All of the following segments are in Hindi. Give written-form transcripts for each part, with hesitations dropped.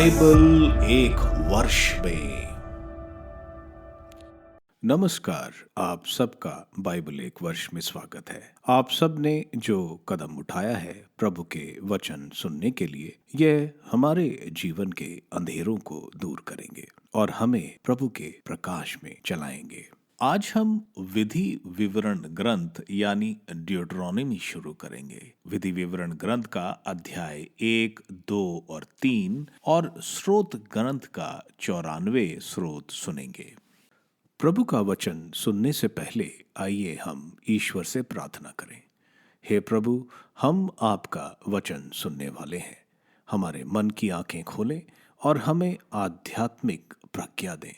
बाइबल एक वर्ष में। नमस्कार, आप सबका बाइबल एक वर्ष में स्वागत है। आप सब ने जो कदम उठाया है प्रभु के वचन सुनने के लिए, यह हमारे जीवन के अंधेरों को दूर करेंगे और हमें प्रभु के प्रकाश में चलाएंगे। आज हम विधि विवरण ग्रंथ यानी ड्यूटरोनॉमी शुरू करेंगे। विधि विवरण ग्रंथ का अध्याय 1, 2 और 3 और स्रोत ग्रंथ का 94 स्रोत सुनेंगे। प्रभु का वचन सुनने से पहले आइए हम ईश्वर से प्रार्थना करें। हे प्रभु, हम आपका वचन सुनने वाले हैं। हमारे मन की आंखें खोलें और हमें आध्यात्मिक प्रज्ञा दें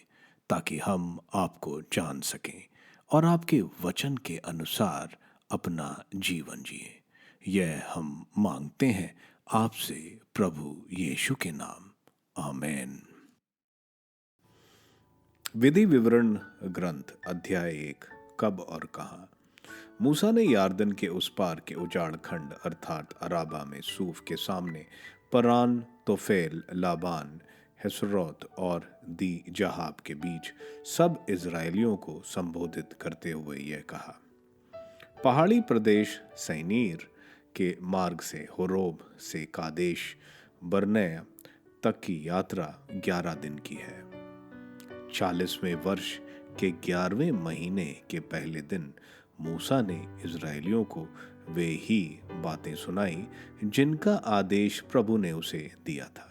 ताकि हम आपको जान सकें और आपके वचन के अनुसार अपना जीवन जिए। यह हम मांगते हैं आपसे प्रभु यीशु के नाम, आमीन। विधि विवरण ग्रंथ अध्याय 1। कब और कहाँ। मूसा ने यार्दन के उस पार के उजाड़ खंड अर्थात अराबा में सूफ के सामने परान, तोफेल, लाबान, हेसरोत और दी जहाब के बीच सब इजरायलियों को संबोधित करते हुए यह कहा। पहाड़ी प्रदेश सैनीर के मार्ग से होरोब से कादेश बर्नेया तक की यात्रा 11 दिन की है। 40वें वर्ष के 11वें महीने के पहले दिन मूसा ने इजरायलियों को वे ही बातें सुनाई जिनका आदेश प्रभु ने उसे दिया था।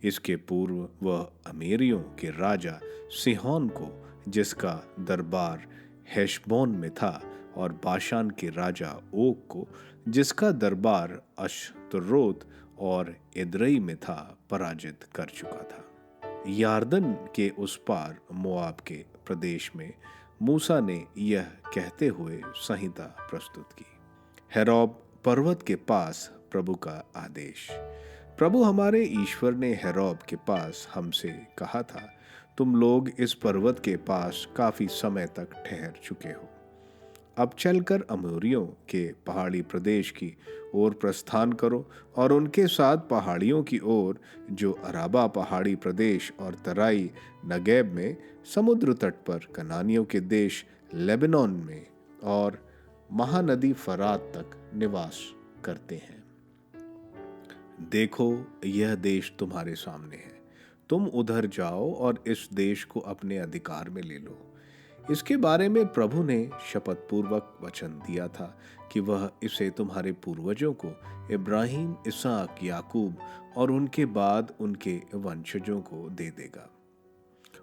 इसके पूर्व वह अमेरियों के राजा सिहोन को, जिसका दरबार हेशबोन में था, और बाशान के राजा ओग को, जिसका दरबार अश्तरोत और एद्रई में था, पराजित कर चुका था। यार्दन के उस पार मोआब के प्रदेश में मूसा ने यह कहते हुए संहिता प्रस्तुत की। हेरोब पर्वत के पास प्रभु का आदेश। प्रभु हमारे ईश्वर ने हेरोब के पास हमसे कहा था, तुम लोग इस पर्वत के पास काफी समय तक ठहर चुके हो। अब चलकर अमोरियों के पहाड़ी प्रदेश की ओर प्रस्थान करो और उनके साथ पहाड़ियों की ओर जो अराबा पहाड़ी प्रदेश और तराई नगेब में, समुद्र तट पर कनानियों के देश लेबनान में और महानदी फरात तक निवास करते हैं। देखो, यह देश तुम्हारे सामने है। तुम उधर जाओ और इस देश को अपने अधिकार में ले लो। इसके बारे में प्रभु ने शपथ पूर्वक वचन दिया था कि वह इसे तुम्हारे पूर्वजों को, इब्राहिम, इसहाक, याकूब और उनके बाद उनके वंशजों को दे देगा।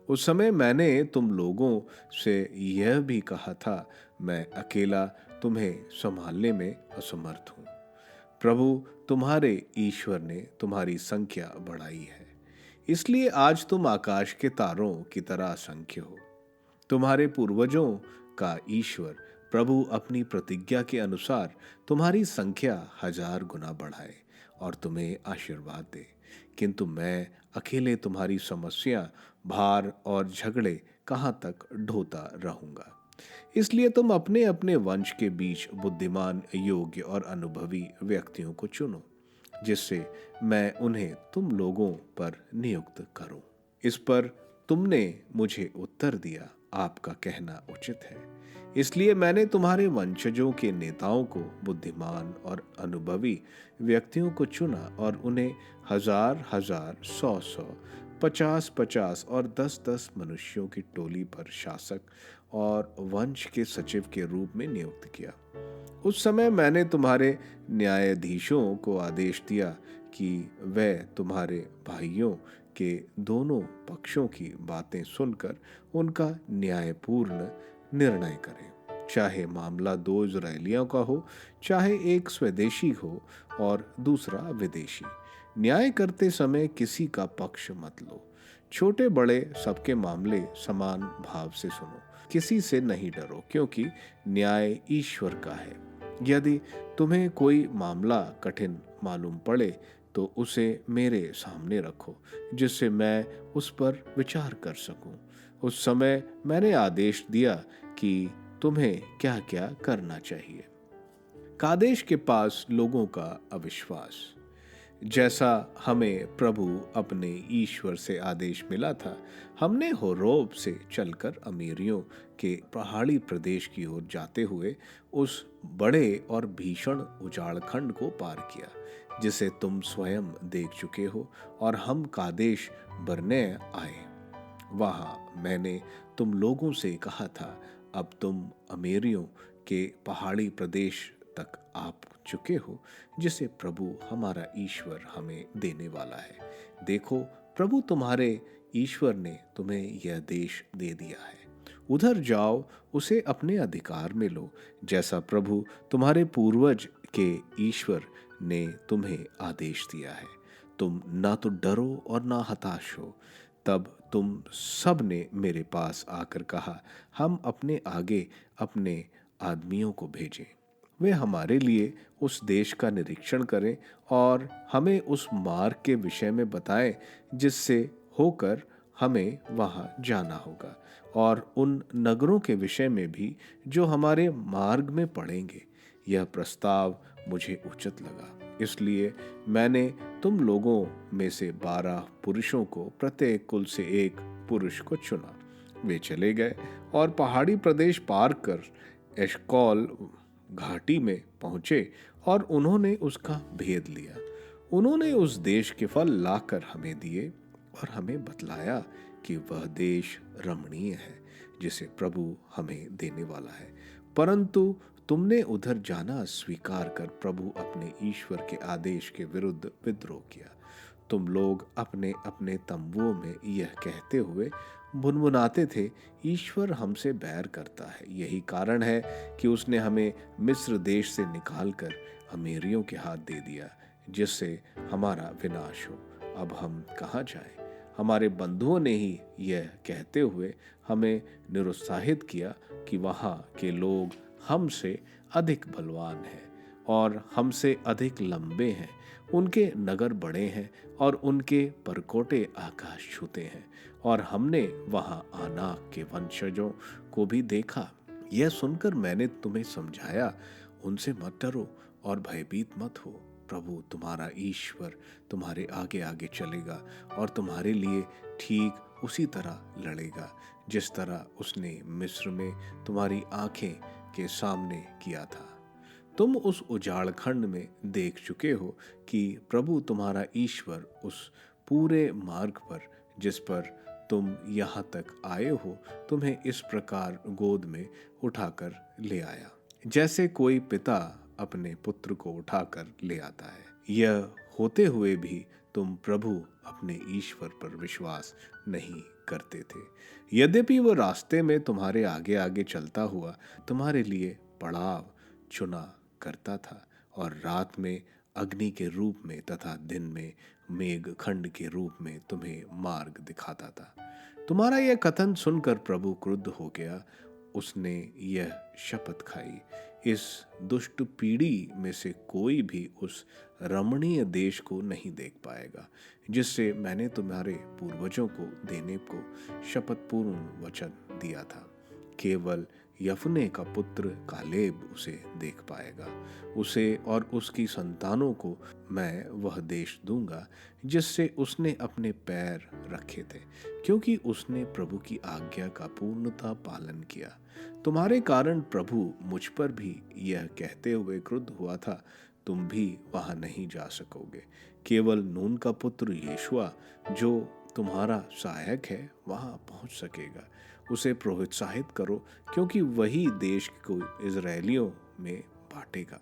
उस समय मैंने तुम लोगों से यह भी कहा था, मैं अकेला तुम्हें संभालने में असमर्थ हूं। प्रभु तुम्हारे ईश्वर ने तुम्हारी संख्या बढ़ाई है, इसलिए आज तुम आकाश के तारों की तरह असंख्य हो। तुम्हारे पूर्वजों का ईश्वर प्रभु अपनी प्रतिज्ञा के अनुसार तुम्हारी संख्या 1000 गुना बढ़ाए और तुम्हें आशीर्वाद दे। किंतु मैं अकेले तुम्हारी समस्या, भार और झगड़े कहाँ तक ढोता रहूंगा। इसलिए तुम अपने अपने वंश के बीच बुद्धिमान, योग्य और अनुभवी व्यक्तियों को चुनो, जिससे मैं उन्हें तुम लोगों पर नियुक्त करूं। इस पर तुमने मुझे उत्तर दिया, आपका कहना उचित है। इसलिए मैंने तुम्हारे वंशजों के नेताओं को, बुद्धिमान और अनुभवी व्यक्तियों को चुना और उन्हें 1000-1000, 100-100, 50-50 और 10-10 मनुष्यों की टोली पर शासक और वंश के सचिव के रूप में नियुक्त किया। उस समय मैंने तुम्हारे न्यायाधीशों को आदेश दिया कि वे तुम्हारे भाइयों के दोनों पक्षों की बातें सुनकर उनका न्यायपूर्ण निर्णय करें। चाहे मामला 2 इजरायलियों का हो, चाहे एक स्वदेशी हो और दूसरा विदेशी। न्याय करते समय किसी का पक्ष मत लो। छोटे बड़े सबके मामले समान भाव से सुनो। किसी से नहीं डरो, क्योंकि न्याय ईश्वर का है। यदि तुम्हें कोई मामला कठिन मालूम पड़े तो उसे मेरे सामने रखो, जिससे मैं उस पर विचार कर सकूं। उस समय मैंने आदेश दिया कि तुम्हें क्या क्या करना चाहिए। कादेश के पास लोगों का अविश्वास। जैसा हमें प्रभु अपने ईश्वर से आदेश मिला था, हमने होरोब से चलकर अमीरियों के पहाड़ी प्रदेश की ओर जाते हुए उस बड़े और भीषण उजाड़खंड को पार किया जिसे तुम स्वयं देख चुके हो, और हम कादेश बरने आए। वहां मैंने तुम लोगों से कहा था, अब तुम अमेरियों के पहाड़ी प्रदेश तक आप चुके हो जिसे प्रभु हमारा ईश्वर हमें देने वाला है। देखो, प्रभु तुम्हारे ईश्वर ने तुम्हें यह देश दे दिया है। उधर जाओ, उसे अपने अधिकार में लो, जैसा प्रभु तुम्हारे पूर्वज के ईश्वर ने तुम्हें आदेश दिया है। तुम ना तो डरो और ना हताश हो। तब तुम सब ने मेरे पास आकर कहा, हम अपने आगे अपने आदमियों को भेजें, वे हमारे लिए उस देश का निरीक्षण करें और हमें उस मार्ग के विषय में बताएं जिससे होकर हमें वहां जाना होगा, और उन नगरों के विषय में भी जो हमारे मार्ग में पड़ेंगे। यह प्रस्ताव मुझे उचित लगा, इसलिए मैंने तुम लोगों में से 12 पुरुषों को, प्रत्येक कुल से एक पुरुष को चुना। वे चले गए और पहाड़ी प्रदेश पार कर एशकॉल घाटी में पहुंचे और उन्होंने उसका भेद लिया। उन्होंने उस देश के फल लाकर हमें दिए और हमें बतलाया कि वह देश रमणीय है जिसे प्रभु हमें देने वाला है। परंतु तुमने उधर जाना स्वीकार कर प्रभु अपने ईश्वर के आदेश के विरुद्ध विद्रोह किया। तुम लोग अपने अपने तंबुओं में यह कहते हुए भुनभुनाते थे, ईश्वर हमसे बैर करता है। यही कारण है कि उसने हमें मिस्र देश से निकालकर अमीरियों के हाथ दे दिया, जिससे हमारा विनाश हो। अब हम कहाँ जाएं? हमारे बंधुओं ने ही यह कहते हुए हमें निरुत्साहित किया कि वहाँ के लोग हमसे अधिक बलवान हैं और हमसे अधिक लंबे हैं। उनके नगर बड़े हैं और उनके परकोटे आकाश छूते हैं, और हमने वहां आनाक के वंशजों को भी देखा। यह सुनकर मैंने तुम्हें समझाया, उनसे मत डरो और भयभीत मत हो। प्रभु तुम्हारा ईश्वर तुम्हारे आगे आगे चलेगा और तुम्हारे लिए ठीक उसी तरह लड़ेगा जिस तरह उसने मिस्र में तुम्हारी आंखें के सामने किया था। तुम उस उजाड़खंड में देख चुके हो कि प्रभु तुम्हारा ईश्वर उस पूरे मार्ग पर जिस पर तुम यहाँ तक आए हो, तुम्हें इस प्रकार गोद में उठाकर ले आया, जैसे कोई पिता अपने पुत्र को उठाकर ले आता है। यह होते हुए भी तुम प्रभु अपने ईश्वर पर विश्वास नहीं करते थे। यद्यपि वह रास्ते में तुम्हारे आगे आगे चलता हुआ तुम्हारे लिए पड़ाव चुना करता था, और रात में अग्नि के रूप में तथा दिन में मेघ खंड के रूप में तुम्हें मार्ग दिखाता था। तुम्हारा यह कथन सुनकर प्रभु क्रुद्ध हो गया। उसने यह शपथ खाई, इस दुष्ट पीढ़ी में से कोई भी उस रमणीय देश को नहीं देख पाएगा जिससे मैंने तुम्हारे पूर्वजों को देने को शपथपूर्ण वचन दिया था। केवल यफने का पुत्र कालेब उसे देख पाएगा। उसे और उसकी संतानों को मैं वह देश दूंगा जिससे उसने अपने पैर रखे थे, क्योंकि उसने प्रभु की आज्ञा का पूर्णतः पालन किया। तुम्हारे कारण प्रभु मुझ पर भी यह कहते हुए क्रुद्ध हुआ था, तुम भी वहां नहीं जा सकोगे। केवल नून का पुत्र यीशुआ जो तुम्हारा सहायक है वहां पहुंच सकेगा। उसे प्रोत्साहित करो, क्योंकि वही देश को इजरायलियों में बांटेगा।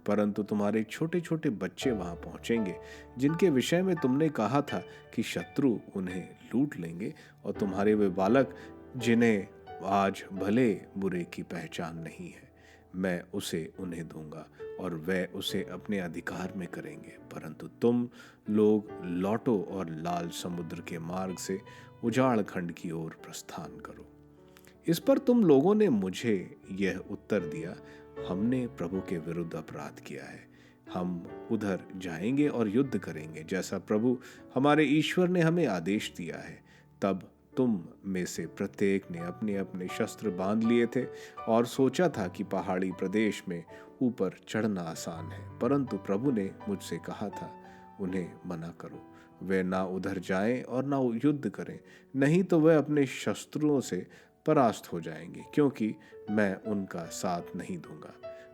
परंतु तुम्हारे छोटे छोटे बच्चे वहां पहुंचेंगे जिनके विषय में तुमने कहा था कि शत्रु उन्हें लूट लेंगे, और तुम्हारे वे बालक जिन्हें आज भले बुरे की पहचान नहीं है, मैं उसे उन्हें दूंगा और वह उसे अपने अधिकार में करेंगे। परंतु तुम लोग लौटो और लाल समुद्र के मार्ग से उजाड़ खंड की ओर प्रस्थान करो। इस पर तुम लोगों ने मुझे यह उत्तर दिया, हमने प्रभु के विरुद्ध अपराध किया है। हम उधर जाएंगे और युद्ध करेंगे जैसा प्रभु हमारे ईश्वर ने हमें आदेश दिया है। तब तुम में से प्रत्येक ने अपने अपने शस्त्र बांध लिए थे और सोचा था कि पहाड़ी प्रदेश में ऊपर चढ़ना आसान है। परंतु प्रभु ने मुझसे कहा था, उन्हें मना करो। वे ना उधर जाएं और ना युद्ध करें, नहीं तो वे अपने शस्त्रों से परास्त हो जाएंगे, क्योंकि मैं उनका साथ नहीं दूंगा।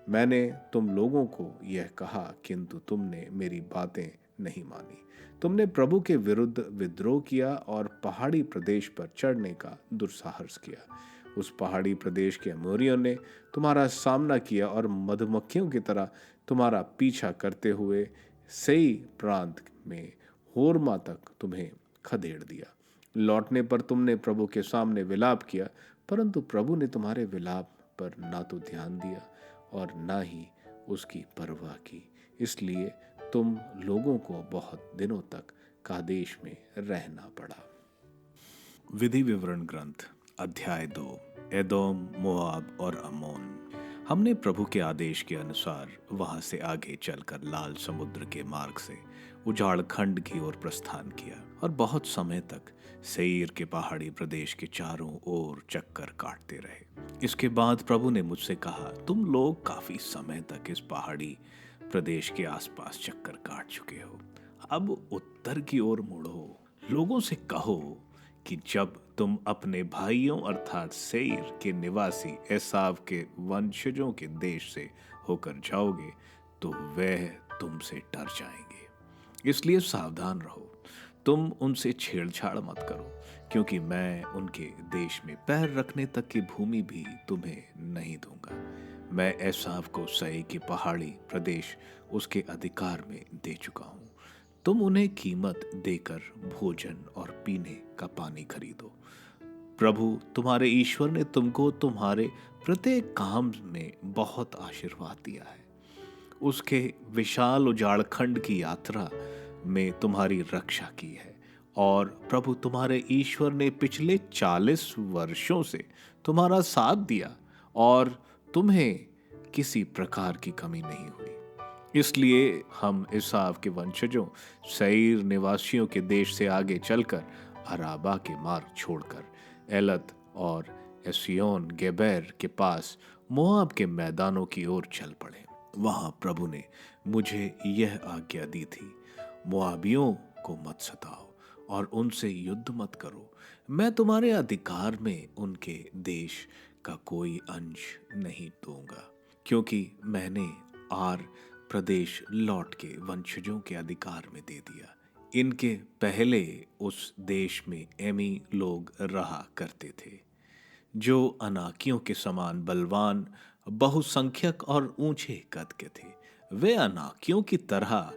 मैंने तुम लोगों को यह कहा, किंतु तुमने मेरी बातें नहीं मानी। तुमने प्रभु के विरुद्ध विद्रोह किया और पहाड़ी प्रदेश पर चढ़ने का दुस्साहस किया। उस पहाड़ी प्रदेश के अमोरियों ने तुम्हारा सामना किया और मधुमक्खियों की तरह तुम्हारा पीछा करते हुए सई प्रांत में होरमा तक तुम्हें खदेड़ दिया। लौटने पर तुमने प्रभु के सामने विलाप किया, परंतु प्रभु ने तुम्हारे विलाप पर ना तो ध्यान दिया और ना ही उसकी परवाह की। इसलिए तुम लोगों को बहुत दिनों तक कादेश में रहना पड़ा। विधि विवरण ग्रंथ अध्याय 2। एदोम, मोआब और अम्मोन। हमने प्रभु के आदेश के अनुसार वहां से आगे चलकर लाल समुद्र के मार्ग से उजाड़ खंड की ओर प्रस्थान किया और बहुत समय तक सेईर के पहाड़ी प्रदेश के चारों ओर चक्कर काटते रहे। इसके बाद प्रभु ने मुझसे कहा, तुम लोग काफी समय तक इस पहाड़ी प्रदेश के आसपास चक्कर काट चुके हो। अब उत्तर की ओर मुड़ो। लोगों से कहो कि जब तुम अपने भाइयों अर्थात सेईर के निवासी एसाव के वंशजों के देश से होकर जाओगे तो वह तुमसे डर जाएंगे। इसलिए सावधान रहो, तुम उनसे छेड़छाड़ मत करो, क्योंकि मैं उनके देश में पैर रखने तक की भूमि भी तुम्हें नहीं दूंगा। मैं एसाव को सई के पहाड़ी प्रदेश उसके अधिकार में दे चुका हूं। तुम उन्हें कीमत देकर भोजन और पीने का पानी खरीदो। प्रभु तुम्हारे ईश्वर ने तुमको तुम्हारे प्रत्येक काम में बहुत आशीर्वाद दिया है। उसके विशाल उजाड़ खंड की यात्रा में तुम्हारी रक्षा की है और प्रभु तुम्हारे ईश्वर ने पिछले 40 वर्षों से तुम्हारा साथ दिया और तुम्हें किसी प्रकार की कमी नहीं हुई। इसलिए हम एसाव के वंशजों सईर निवासियों के देश से आगे चलकर अराबा के मार्ग छोड़कर एलत और एसियोन गेबर के पास मोआब के मैदानों की ओर चल पड़े। वहां प्रभु ने मुझे यह आज्ञा दी थी, मोआबियों को मत सताओ और उनसे युद्ध मत करो। मैं तुम्हारे अधिकार में उनके देश का कोई अंश नहीं दूंगा, क्योंकि मैंने आर प्रदेश लौट के वंशजों के अधिकार में दे दिया। इनके पहले उस देश में एमी लोग रहा करते थे, जो अनाकियों के समान बलवान, बहुसंख्यक और ऊंचे कद के थे। वे अनाकियों की तरह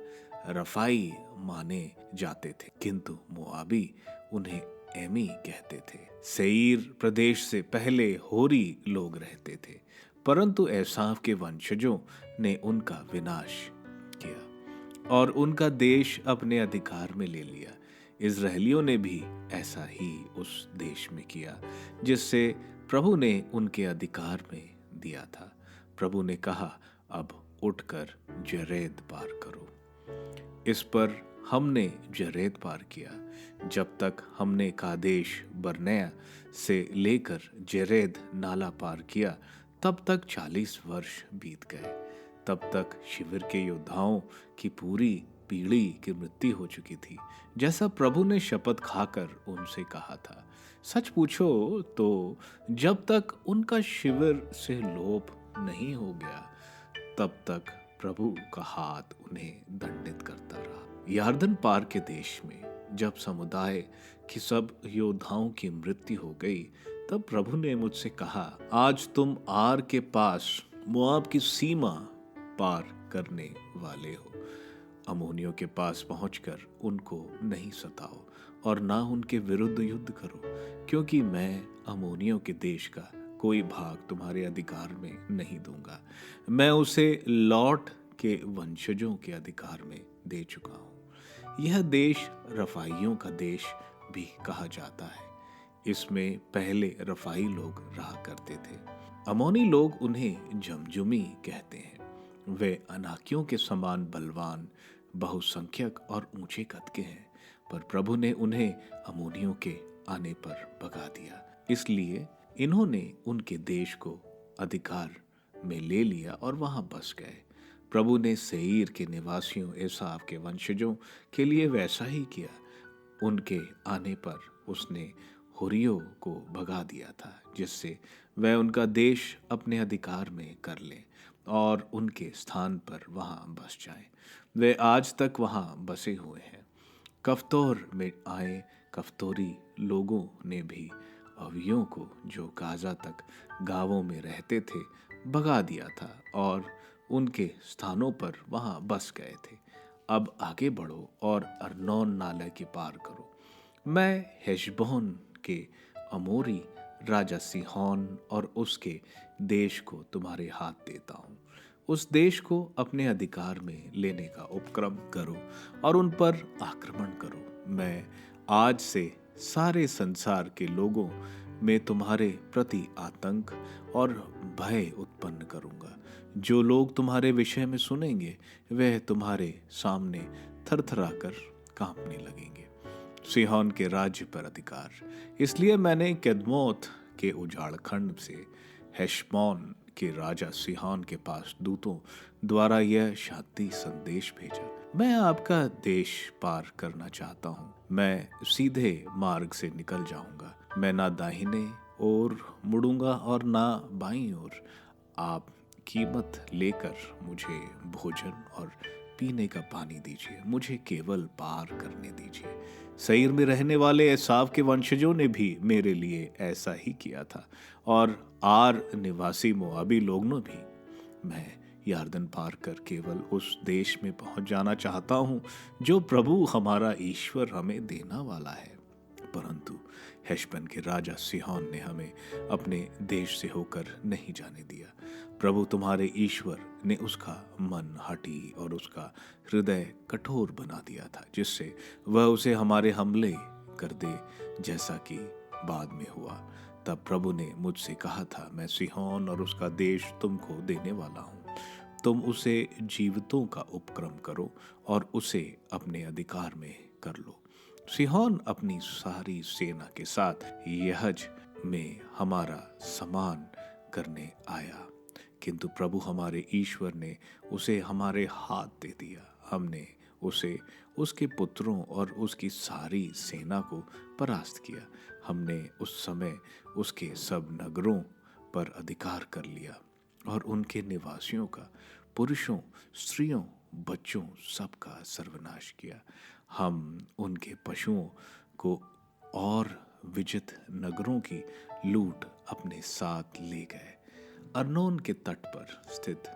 रफाई माने जाते थे, किंतु मोआबी उन्हें एमी कहते थे। सेईर प्रदेश से पहले होरी लोग रहते थे, परंतु एसाव के वंशजों ने उनका विनाश किया और उनका देश अपने अधिकार में ले लिया। इजरायलियों ने भी ऐसा ही उस देश में किया जिससे प्रभु ने उनके अधिकार में दिया था। प्रभु ने कहा, अब उठकर जरेद पार करो। इस पर हमने जरेद पार किया। जब तक हमने कादेश बर्नेया से लेकर जरेद नाला पार किया, तब तक 40 वर्ष बीत गए। तब तक शिविर के योद्धाओं की पूरी पीढ़ी की मृत्यु हो चुकी थी, जैसा प्रभु ने शपथ खाकर उनसे कहा था। सच पूछो तो जब तक उनका शिविर से लोप नहीं हो गया, तब तक प्रभु का हाथ उन्हें दंडित करता रहा। यार्दन पार के देश में जब समुदाय की सब योद्धाओं की मृत्यु हो गई, तब प्रभु ने मुझसे कहा, आज तुम आर के पास मोआब की सीमा पार करने वाले हो। अम्मोनियों के पास पहुंचकर उनको नहीं सताओ और ना उनके विरुद्ध युद्ध करो, क्योंकि मैं अम्मोनियों के देश का कोई भाग तुम्हारे अधिकार में नहीं दूंगा। मैं उसे लौट के वंशजों के अधिकार में दे चुका हूं। यह देश रफाइयों का देश भी कहा जाता है। इसमें पहले रफाई लोग रहा करते थे। अमोनी लोग उन्हें जमजुमी कहते हैं। वे अनाकियों के समान बलवान, बहुसंख्यक और ऊंचे कद के हैं, पर प्रभु ने उन्हें अमोनियों के आने पर भगा दिया। इसलिए इन्होंने उनके देश को अधिकार में ले लिया और वहां बस गए। प्रभु ने सेईर के निवासियों एसाव के वंशजों के लिए वैसा ही किया। उनके आने पर उसने हुरियों को भगा दिया था, जिससे वह उनका देश अपने अधिकार में कर ले और उनके स्थान पर वहां बस जाए। वे आज तक वहां बसे हुए हैं। कफ्तोर में आए कफ्तोरी लोगों ने भी अवियों को, जो गाजा तक गांवों में रहते थे, भगा दिया था और उनके स्थानों पर वहां बस गए थे। अब आगे बढ़ो और अर्नोन नाले के पार करो। मैं हेशबोन के अमोरी राजा सिहोन और उसके देश को तुम्हारे हाथ देता हूँ। उस देश को अपने अधिकार में लेने का उपक्रम करो और उन पर आक्रमण करो। मैं आज से सारे संसार के लोगों में तुम्हारे प्रति आतंक और भय उत्पन्न करूंगा। जो लोग तुम्हारे विषय में सुनेंगे वह तुम्हारे सामने थरथराकर कांपने लगेंगे। सिहोन के राज्य पर अधिकार। इसलिए मैंने केदमोत के उजाड़ खंड से हेशबोन के राजा सिहोन के पास दूतों द्वारा यह शांति संदेश भेजा। मैं आपका देश पार करना चाहता हूँ। मैं सीधे मार्ग से निकल जाऊंगा। मैं ना दाहिने ओर मुड़ूंगा और ना बाईं ओर। आप कीमत लेकर मुझे भोजन और पीने का पानी दीजिए। मुझे केवल पार करने दीजिए। सईर में रहने वाले एसाव के वंशजों ने भी मेरे लिए ऐसा ही किया था, और आर निवासी मोआबी लोगों भी। मैं यार्दन पार कर केवल उस देश में पहुंच जाना चाहता हूं जो प्रभु हमारा ईश्वर हमें देना वाला है। परंतु हेशबन के राजा सिहोन ने हमें अपने देश से होकर नहीं जाने दिया। प्रभु तुम्हारे ईश्वर ने उसका मन हठी और उसका हृदय कठोर बना दिया था, जिससे वह उसे हमारे हमले कर दे, जैसा कि बाद में हुआ। तब प्रभु ने मुझसे कहा था, मैं सिहोन और उसका देश तुमको देने वाला हूँ। तुम उसे जीवितों का उपक्रम करो और उसे अपने अधिकार में कर लो। सिहोन अपनी सारी सेना के साथ यहज में हमारा सम्मान करने आया, किंतु प्रभु हमारे ईश्वर ने उसे हमारे हाथ दे दिया। हमने उसे, उसके पुत्रों और उसकी सारी सेना को परास्त किया। हमने उस समय उसके सब नगरों पर अधिकार कर लिया और उनके निवासियों का, पुरुषों, स्त्रियों, बच्चों सबका सर्वनाश किया। हम उनके पशुओं को और विजित नगरों की लूट अपने साथ ले गए। अर्नोन के तट पर स्थित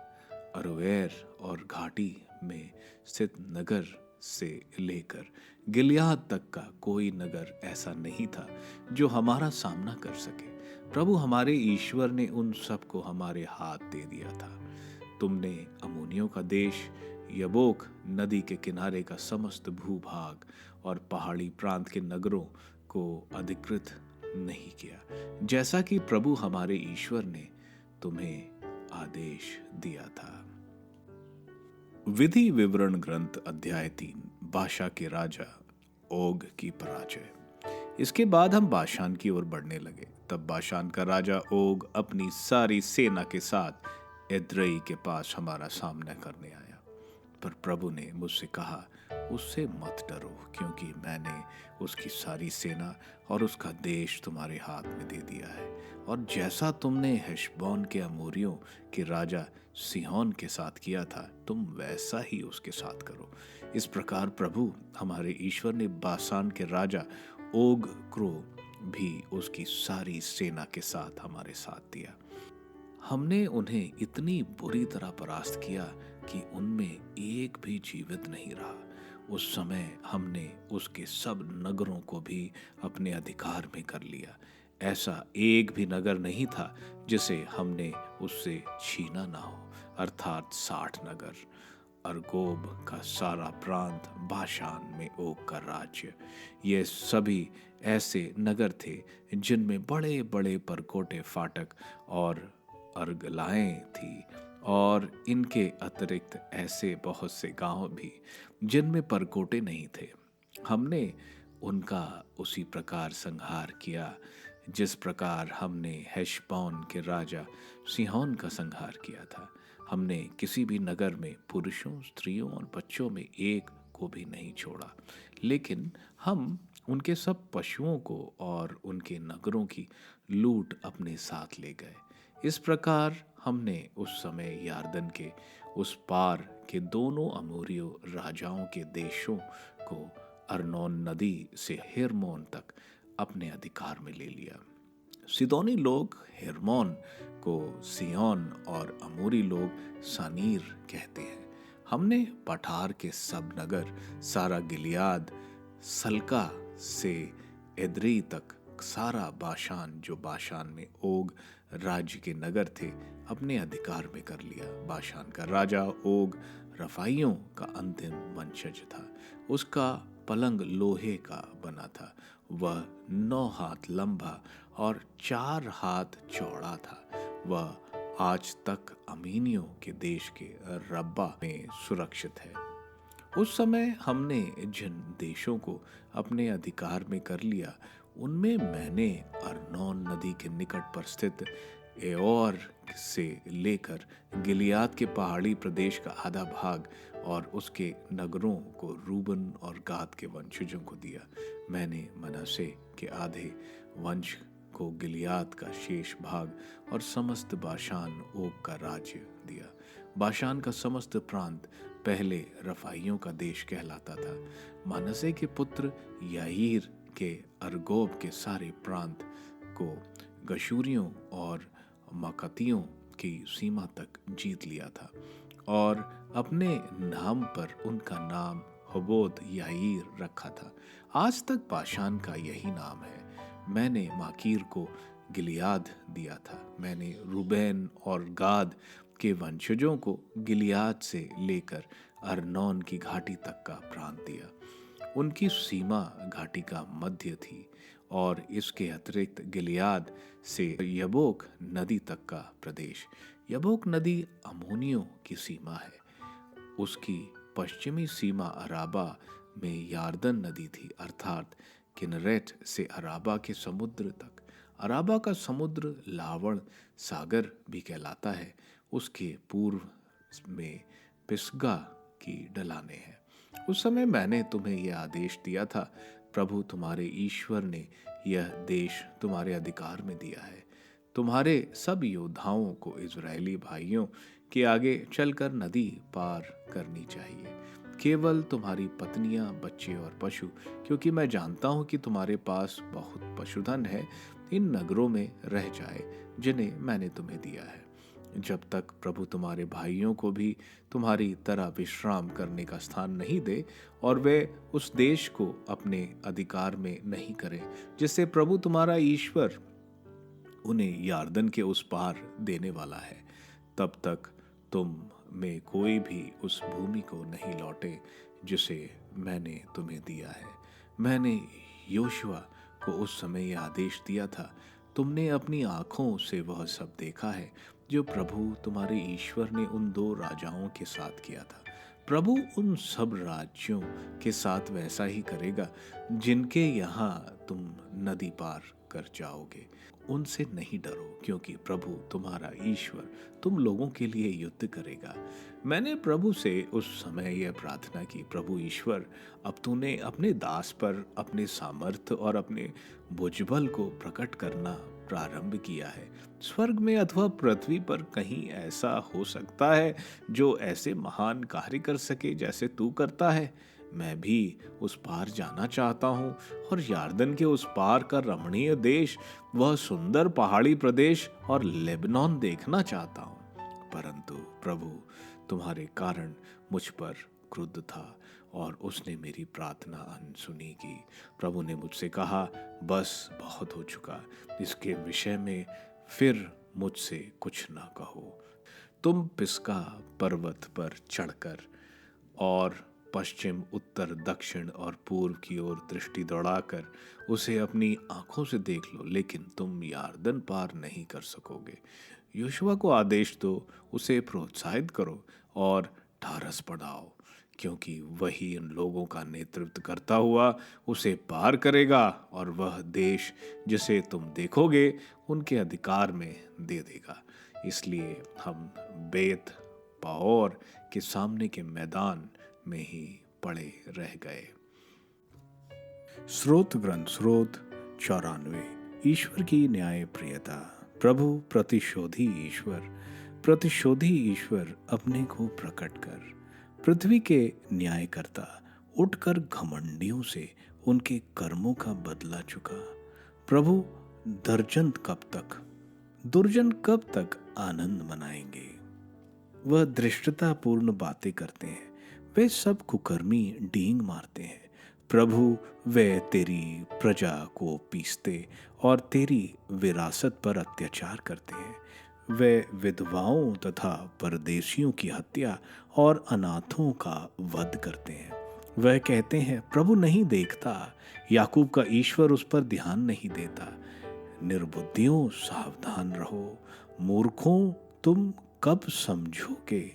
अरोएर और घाटी में स्थित नगर से लेकर गिलियाद तक का कोई नगर ऐसा नहीं था जो हमारा सामना कर सके। प्रभु हमारे ईश्वर ने उन सब को हमारे हाथ दे दिया था। तुमने अम्मोनियों का देश, यबोक नदी के किनारे का समस्त भूभाग और पहाड़ी प्रांत के नगरों को अधिकृत नहीं किया, जैसा कि प्रभु हमारे ईश्वर ने तुम्हें आदेश दिया था। विधि विवरण ग्रंथ अध्याय 3। बाशा के राजा ओग की पराजय। इसके बाद हम बाशान की ओर बढ़ने लगे। तब बाशान का राजा ओग अपनी सारी सेना के साथ एद्रई के पास हमारा सामना करने आया। पर प्रभु ने मुझसे कहा, उससे मत डरो, क्योंकि मैंने उसकी सारी सेना और उसका देश तुम्हारे हाथ में दे दिया है। और जैसा तुमने हेशबोन के अमोरियों के राजा सिहोन के साथ किया था, तुम वैसा ही उसके साथ करो। इस प्रकार प्रभु हमारे ईश्वर ने बाशान के राजा ओग को भी उसकी सारी सेना के साथ हमारे साथ दिया। हमने उन्हें इतनी बुरी तरह परास्त किया कि उनमें एक भी जीवित नहीं रहा। उस समय हमने उसके सब नगरों को भी अपने अधिकार में कर लिया। ऐसा एक भी नगर नहीं था जिसे हमने उससे छीना ना हो, अर्थात 60 नगर, अरगोब का सारा प्रांत, बाशान में ओग का राज्य। ये सभी ऐसे नगर थे जिनमें बड़े बड़े परकोटे, फाटक और अर्गलाएं थी, और इनके अतिरिक्त ऐसे बहुत से गांव भी जिनमें परकोटे नहीं थे। हमने उनका उसी प्रकार संहार किया जिस प्रकार हमने हेशबोन के राजा सिहोन का संहार किया था। हमने किसी भी नगर में पुरुषों, स्त्रियों और बच्चों में एक को भी नहीं छोड़ा, लेकिन हम उनके सब पशुओं को और उनके नगरों की लूट अपने साथ ले गए। इस प्रकार हमने उस समय यारदन के उस पार के दोनों अमोरियों राजाओं के देशों को अर्नोन नदी से हेर्मोन तक अपने अधिकार में ले लिया। सिदोनी लोग हेर्मोन को सिय्योन और अमोरी लोग सानीर कहते हैं। हमने पठार के सब नगर, सारा गिलियाद, सल्का से एद्रेई तक, सारा बाशान जो बाशान में ओग राज्य के नगर थे, अपने अधिकार में कर लिया। बाशान का राजा ओग रफाइयों का अंतिम वंशज था। उसका पलंग लोहे का बना था। वह 9 हाथ लंबा और 4 हाथ चौड़ा था। वह आज तक अमीनियों के देश के रब्बा में सुरक्षित है। उस समय हमने जिन देशों को अपने अधिकार में कर लिया, उनमें मैंने अर्नोन नदी के निकट पर स्थित एओर से लेकर गिलियाद के पहाड़ी प्रदेश का आधा भाग और उसके नगरों को रूबन और गाद के वंशजों को दिया। मैंने मनश्शे के आधे वंश को गिलियाद का शेष भाग और समस्त बाशान ओग का राज्य दिया। बाशान का समस्त प्रांत पहले रफाइयों का देश कहलाता था। मनश्शे के पुत्र याईर के अरगोब के सारे प्रांत को गशूरियों और मकतियों की सीमा तक जीत लिया था और अपने नाम पर उनका नाम हबोद याईर रखा था। आज तक बाशान का यही नाम है। मैंने माकीर को गिलियाद दिया था। मैंने रूबेन और गाद के वंशजों को गिलियाद से लेकर अर्नोन की घाटी तक का प्रांत दिया। उनकी सीमा घाटी का मध्य थी और इसके अतिरिक्त गिलियाद से यबोक नदी तक का प्रदेश। यबोक नदी अमोनियों की सीमा है। उसकी पश्चिमी सीमा अराबा में यारदन नदी थी, अर्थात किनरेट से अराबा के समुद्र तक। अराबा का समुद्र लावण सागर भी कहलाता है। उसके पूर्व में पिसगा की ढलानें हैं। उस समय मैंने तुम्हें यह आदेश दिया था, प्रभु तुम्हारे ईश्वर ने यह देश तुम्हारे अधिकार में दिया है। तुम्हारे सब योद्धाओं को इजरायली भाइयों के आगे चलकर नदी पार करनी चाहिए, केवल तुम्हारी पत्नियां, बच्चे और पशु, क्योंकि मैं जानता हूं कि तुम्हारे पास बहुत पशुधन है, इन नगरों में रह जाए जिन्हें मैंने तुम्हें दिया है, जब तक प्रभु तुम्हारे भाइयों को भी तुम्हारी तरह विश्राम करने का स्थान नहीं दे और वे उस देश को अपने अधिकार में नहीं करें जिससे प्रभु तुम्हारा ईश्वर उन्हें यारदन के उस पार देने वाला है। तब तक तुम में कोई भी उस भूमि को नहीं लौटे जिसे मैंने तुम्हें दिया है। मैंने योशुआ को उस समय यह आदेश दिया था। तुमने अपनी आंखों से वह सब देखा है जो प्रभु तुम्हारे ईश्वर ने उन 2 राजाओं के साथ किया था। प्रभु उन सब राज्यों के साथ वैसा ही करेगा जिनके यहाँ तुम नदी पार कर जाओगे। उनसे नहीं डरो, क्योंकि प्रभु तुम्हारा ईश्वर तुम लोगों के लिए युद्ध करेगा। मैंने प्रभु से उस समय यह प्रार्थना की, प्रभु ईश्वर, अब तूने अपने दास पर अपने सामर्थ्य और अपने भुजबल को प्रकट करना प्रारंभ किया है। स्वर्ग में अथवा पृथ्वी पर कहीं ऐसा हो सकता है जो ऐसे महान कार्य कर सके जैसे तू करता है? मैं भी उस पार जाना चाहता हूँ और यारदन के उस पार का रमणीय देश, वह सुंदर पहाड़ी प्रदेश और लेबनान देखना चाहता हूँ। परंतु प्रभु तुम्हारे कारण मुझ पर क्रुद्ध था और उसने मेरी प्रार्थना अनसुनी की। प्रभु ने मुझसे कहा, बस बहुत हो चुका, इसके विषय में फिर मुझसे कुछ न कहो। तुम पिसगा पर्वत पर चढ़कर और पश्चिम, उत्तर, दक्षिण और पूर्व की ओर दृष्टि दौड़ाकर उसे अपनी आंखों से देख लो, लेकिन तुम यारदन पार नहीं कर सकोगे। योशुआ को आदेश दो, उसे प्रोत्साहित करो और ढारस बढ़ाओ, क्योंकि वही उन लोगों का नेतृत्व करता हुआ उसे पार करेगा और वह देश जिसे तुम देखोगे उनके अधिकार में दे देगा। इसलिए हम बेत पाओर के सामने के मैदान में ही पड़े रह गए। स्रोत ग्रंथ स्रोत 94। ईश्वर की न्याय प्रियता। प्रभु प्रतिशोधी ईश्वर अपने को प्रकट कर पृथ्वी के न्यायकर्ता उठकर घमंडियों से उनके कर्मों का बदला चुका। प्रभु दुर्जन कब तक आनंद मनाएंगे। वह धृष्टतापूर्ण बातें करते हैं, वे सब कुकर्मी डींग मारते हैं। प्रभु वे तेरी प्रजा को पीसते और तेरी विरासत पर अत्याचार करते हैं। वे विधवाओं तथा परदेशियों की हत्या और अनाथों का वध करते हैं। वह कहते हैं, प्रभु नहीं देखता, याकूब का ईश्वर उस पर ध्यान नहीं देता। निर्बुद्धियों सावधान रहो, मूर्खों तुम कब समझोगे।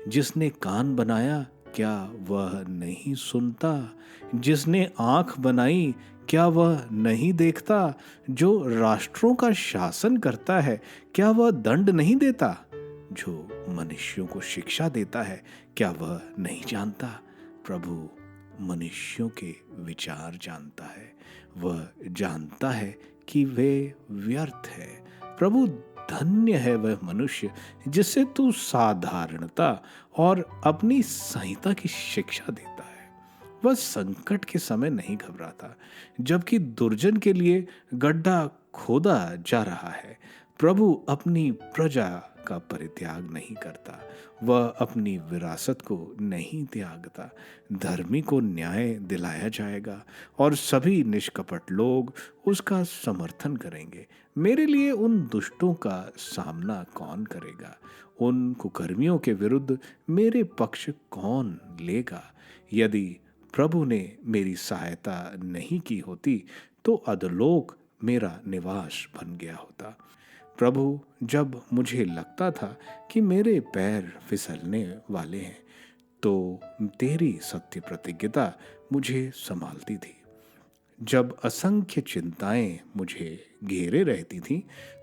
जिसने कान बनाया क्या वह नहीं सुनता, जिसने आंख बनाई क्या वह नहीं देखता, जो राष्ट्रों का शासन करता है क्या वह दंड नहीं देता, जो मनुष्यों को शिक्षा देता है क्या वह नहीं जानता। प्रभु मनुष्यों के विचार जानता है, वह जानता है कि वे व्यर्थ है। प्रभु धन्य है वह मनुष्य जिससे तू साधारणता और अपनी संहिता की शिक्षा देता है। वह संकट के समय नहीं घबराता, जबकि दुर्जन के लिए गड्ढा खोदा जा रहा है। प्रभु अपनी प्रजा का परित्याग नहीं करता, वह अपनी विरासत को नहीं त्यागता। धर्मी को न्याय दिलाया जाएगा और सभी निष्कपट लोग उसका समर्थन करेंगे। मेरे लिए उन दुष्टों का सामना कौन करेगा, उन कुकर्मियों के विरुद्ध मेरे पक्ष कौन लेगा। यदि प्रभु ने मेरी सहायता नहीं की होती तो अधोलोक मेरा निवास बन गया होता। प्रभु जब मुझे लगता था कि मेरे पैर फिसलने वाले हैं तो तेरी सत्य प्रतिज्ञता मुझे संभालती थी। जब असंख्य चिंताएं मुझे घेरे रहती थीं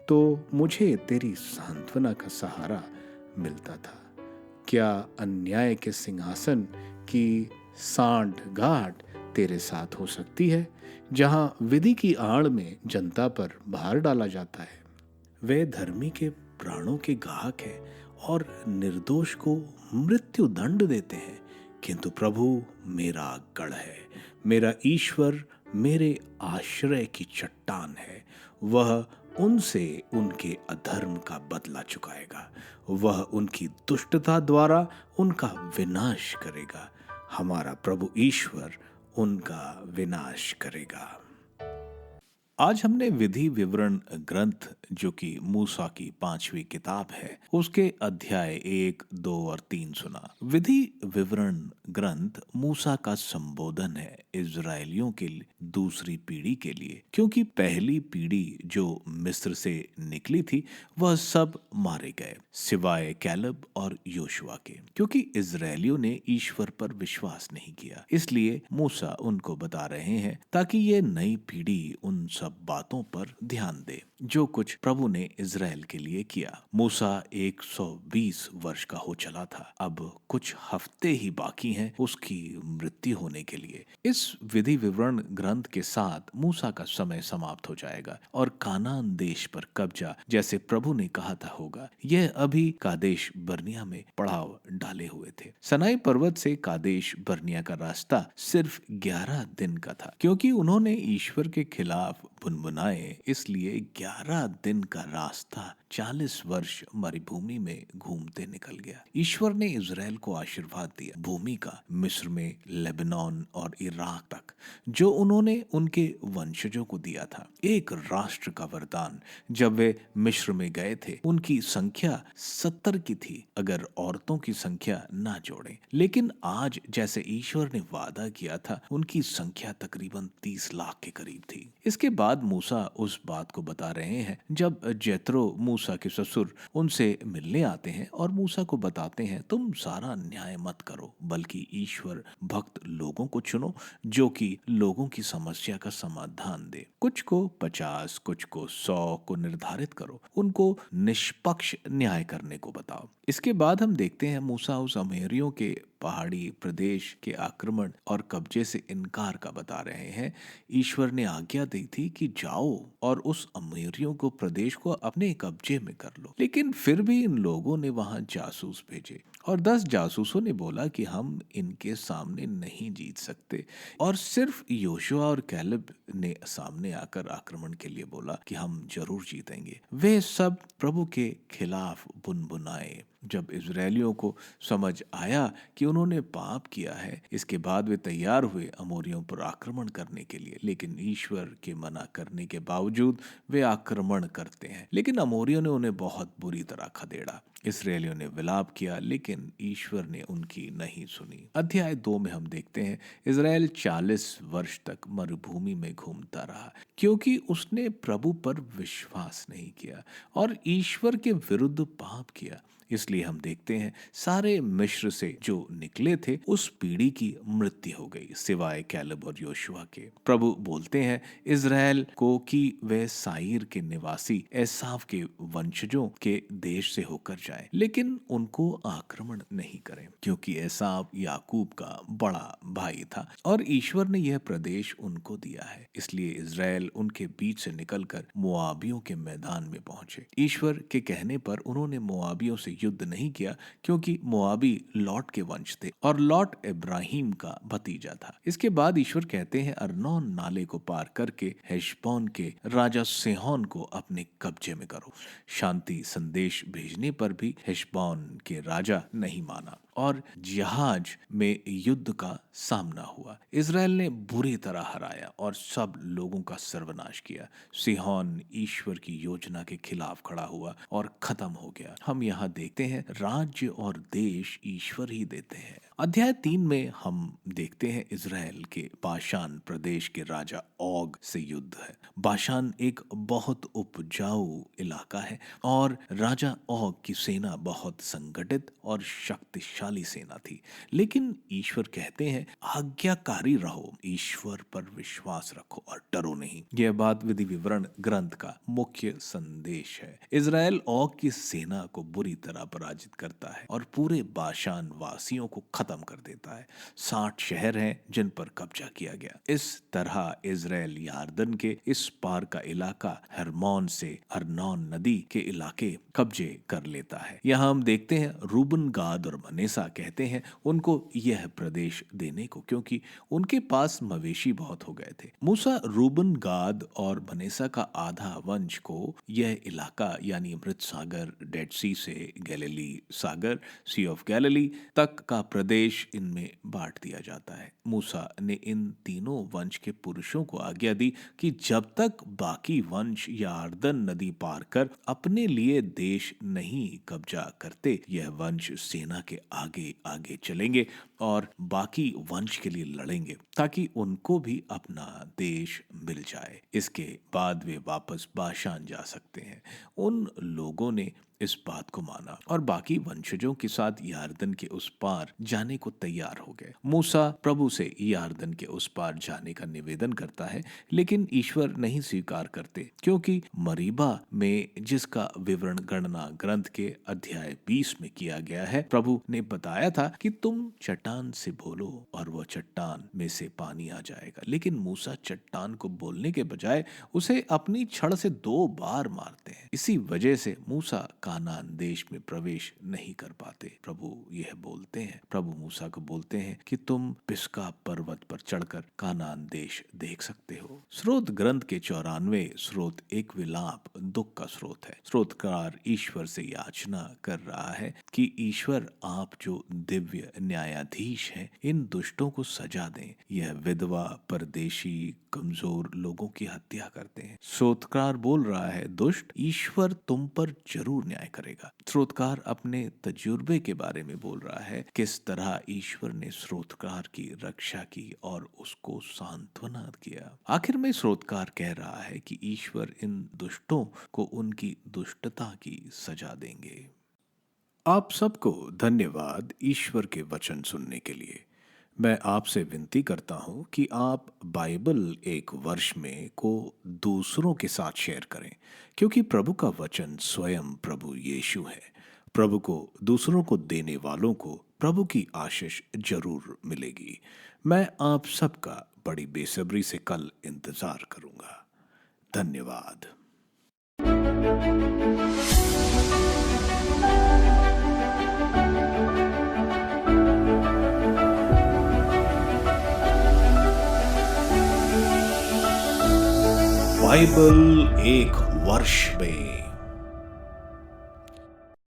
तो मुझे तेरी सांत्वना का सहारा मिलता था। क्या अन्याय के सिंहासन की सांठ-गांठ तेरे साथ हो सकती है, जहां विधि की आड़ में जनता पर भार डाला जाता है। वे धर्मी के प्राणों के गाहक हैं और निर्दोष को मृत्यु दंड देते हैं, किंतु प्रभु मेरा गढ़ है, मेरा ईश्वर मेरे आश्रय की चट्टान है। वह उनसे उनके अधर्म का बदला चुकाएगा, वह उनकी दुष्टता द्वारा उनका विनाश करेगा। हमारा प्रभु ईश्वर उनका विनाश करेगा। आज हमने विधि विवरण ग्रंथ, जो कि मूसा की 5वीं किताब है, उसके अध्याय 1, 2 और 3 सुना। विधि विवरण ग्रंथ मूसा का संबोधन है इजरायलियों के दूसरी पीढ़ी के लिए, क्योंकि पहली पीढ़ी जो मिस्र से निकली थी वह सब मारे गए सिवाय कैलब और योशुआ के, क्योंकि इजरायलियों ने ईश्वर पर विश्वास नहीं किया। इसलिए मूसा उनको बता रहे हैं ताकि ये नई पीढ़ी उन सब बातों पर ध्यान दे जो कुछ प्रभु ने इजराइल के लिए किया। मूसा 120 वर्ष का हो चला था, अब कुछ हफ्ते ही बाकी हैं उसकी मृत्यु होने के लिए। इस विधि विवरण ग्रंथ के साथ मूसा का समय समाप्त हो जाएगा और कानान देश पर कब्जा जैसे प्रभु ने कहा था होगा, यह अभी कादेश बर्निया में पड़ाव डाले हुए थे। सनाई पर्वत से कादेश बर्निया का रास्ता सिर्फ 11 दिन का था, क्योंकि उन्होंने ईश्वर के खिलाफ बुनबुनाए, इसलिए 11 दिन का रास्ता 40 वर्ष मरुभूमि में घूमते निकल गया। ईश्वर ने इजराइल को आशीर्वाद दिया भूमि का, मिस्र में, लेबनान और इराक तक, जो उन्होंने उनके वंशजों को दिया था। एक राष्ट्र का वरदान। जब वे मिस्र में गए थे उनकी संख्या 70 की थी, अगर औरतों की संख्या ना जोड़ें। लेकिन आज जैसे ईश्वर ने वादा किया था उनकी संख्या तकरीबन 30 लाख के करीब थी। इसके बाद मूसा उस बात को बता रहे हैं जब जेत्रो मूसा मूसा के ससुर उनसे मिलने आते हैं और मूसा को बताते हैं, तुम सारा न्याय मत करो, बल्कि ईश्वर भक्त लोगों को चुनो जो कि लोगों की समस्या का समाधान दे। कुछ को 50, कुछ को 100 को निर्धारित करो, उनको निष्पक्ष न्याय करने को बताओ। इसके बाद हम देखते हैं मूसा उस अमेरियों के पहाड़ी प्रदेश के आक्रमण और कब्जे से इनकार का बता रहे हैं। ईश्वर ने आज्ञा दी थी कि जाओ और उस अमेरियों को प्रदेश को अपने कब्जे में कर लो, लेकिन फिर भी इन लोगों ने वहां जासूस भेजे और 10 जासूसों ने बोला कि हम इनके सामने नहीं जीत सकते, और सिर्फ योशुआ और कैलेब ने सामने आकर आक्रमण के लिए बोला कि हम जरूर जीतेंगे। वे सब प्रभु के खिलाफ बुनबुनाए। जब इजरायलियों को समझ आया कि उन्होंने पाप किया है, इसके बाद वे तैयार हुए अमोरियों पर आक्रमण करने के लिए, लेकिन ईश्वर के मना करने के बावजूद वे आक्रमण करते हैं। लेकिन अमोरियों ने उन्हें बहुत बुरी तरह खदेड़ा। इसराइलियों ने विलाप किया, लेकिन ईश्वर ने उनकी नहीं सुनी। अध्याय 2 में हम देखते हैं इजराइल 40 वर्ष तक मरुभूमि में घूमता रहा, क्योंकि उसने प्रभु पर विश्वास नहीं किया और ईश्वर के विरुद्ध पाप किया। इसलिए हम देखते हैं सारे मिस्र से जो निकले थे उस पीढ़ी की मृत्यु हो गई, सिवाय कैलेब और योशुआ के। प्रभु बोलते हैं इजराइल को कि वे साईर के निवासी एसाव के वंशजों के देश से होकर जाएं, लेकिन उनको आक्रमण नहीं करें, क्योंकि एसाव याकूब का बड़ा भाई था और ईश्वर ने यह प्रदेश उनको दिया है। इसलिए इजराइल उनके बीच से निकलकर मोआबियों के मैदान में पहुंचे। ईश्वर के कहने पर उन्होंने मोआबियों से युद्ध नहीं किया, क्योंकि मोआबी लॉट के वंश थे और लॉट इब्राहिम का भतीजा था। इसके बाद ईश्वर कहते हैं अर्नोन नाले को पार करके हेशबोन के राजा सेहोन को अपने कब्जे में करो। शांति संदेश भेजने पर भी हेशबोन के राजा नहीं माना और जहाज में युद्ध का सामना हुआ। इजराइल ने बुरी तरह हराया और सब लोगों का सर्वनाश किया। सिहोन ईश्वर की योजना के खिलाफ खड़ा हुआ और खत्म हो गया। हम यहाँ देखते हैं राज्य और देश ईश्वर ही देते हैं। अध्याय 3 में हम देखते हैं इजराइल के बाशान प्रदेश के राजा ओग से युद्ध है। बाशान एक बहुत उपजाऊ इलाका है और राजा ओग की सेना बहुत संगठित और शक्तिशाली सेना थी, लेकिन ईश्वर कहते हैं आज्ञाकारी रहो, ईश्वर पर विश्वास रखो और डरो नहीं। यह बात विधि विवरण ग्रंथ का मुख्य संदेश है। इजराइल ओग की सेना को बुरी तरह पराजित करता है और पूरे बाशान वासियों को खत्म कर देता है। 60 शहर हैं जिन पर कब्जा किया गया। इस तरह इजराइल यार्दन के इस पार का इलाका हरमोन से अर्नोन नदी के इलाके कब्जे कर लेता है। यहाँ हम देखते हैं रूबन, गाद और मनेसा कहते हैं उनको यह प्रदेश देने को, क्योंकि उनके पास मवेशी बहुत हो गए थे। मूसा रूबन, गाद और मनेसा का आधा वंश को यह इलाका यानी मृत सागर, डेड सी से गैलिली सागर, सी ऑफ गैलिली तक का प्रदेश इनमें बांट दिया जाता है। मूसा ने इन तीनों वंश के पुरुषों को आज्ञा दी कि जब तक बाकी वंश यार्दन नदी पार कर अपने लिए देश नहीं कब्जा करते, यह वंश सेना के आगे आगे चलेंगे और बाकी वंश के लिए लड़ेंगे, ताकि उनको भी अपना देश मिल जाए। इसके बाद वे वापस बाशान जा सकते हैं। उन लोगों ने इस बात को माना और बाकी वंशजों के साथ यार्दन के उस पार जाने को तैयार हो गए। मूसा प्रभु से यार्दन के उस पार जाने का निवेदन करता है, लेकिन ईश्वर नहीं स्वीकार करते, क्योंकि मरीबा में जिसका विवरण गणना ग्रंथ के अध्याय 20 में किया गया है, प्रभु ने बताया था कि तुम चट्टान से बोलो और वह चट्टान में से पानी आ जाएगा। लेकिन मूसा चट्टान को बोलने के बजाय उसे अपनी छड़ से 2 बार मारते हैं। इसी वजह से मूसा कानान देश में प्रवेश नहीं कर पाते। प्रभु मूसा को बोलते हैं कि तुम पिस्गा पर्वत पर चढ़कर कानान देश देख सकते हो। स्रोत ग्रंथ के 94 स्रोत एक विलाप, दुख का स्रोत है। स्रोतकार ईश्वर से याचना कर रहा है कि ईश्वर, आप जो दिव्य न्यायाधीश न्यायाधीश हैं, इन दुष्टों को सजा दें। यह विधवा, परदेशी, कमजोर लोगों की हत्या करते हैं। स्रोतकार बोल रहा है, दुष्ट, ईश्वर तुम पर जरूर न्याय करेगा। स्रोतकार अपने तजुर्बे के बारे में बोल रहा है, किस तरह ईश्वर ने स्रोतकार की रक्षा की और उसको सांत्वना किया। आखिर में स्रोतकार कह रहा है कि ईश्वर इन दुष्टों को उनकी दुष्टता की सजा देंगे। आप सबको धन्यवाद ईश्वर के वचन सुनने के लिए। मैं आपसे विनती करता हूं कि आप बाइबल एक वर्ष में को दूसरों के साथ शेयर करें, क्योंकि प्रभु का वचन स्वयं प्रभु यीशु है। प्रभु को दूसरों को देने वालों को प्रभु की आशीष जरूर मिलेगी। मैं आप सबका बड़ी बेसब्री से कल इंतजार करूंगा। धन्यवाद। बाइबल एक वर्ष में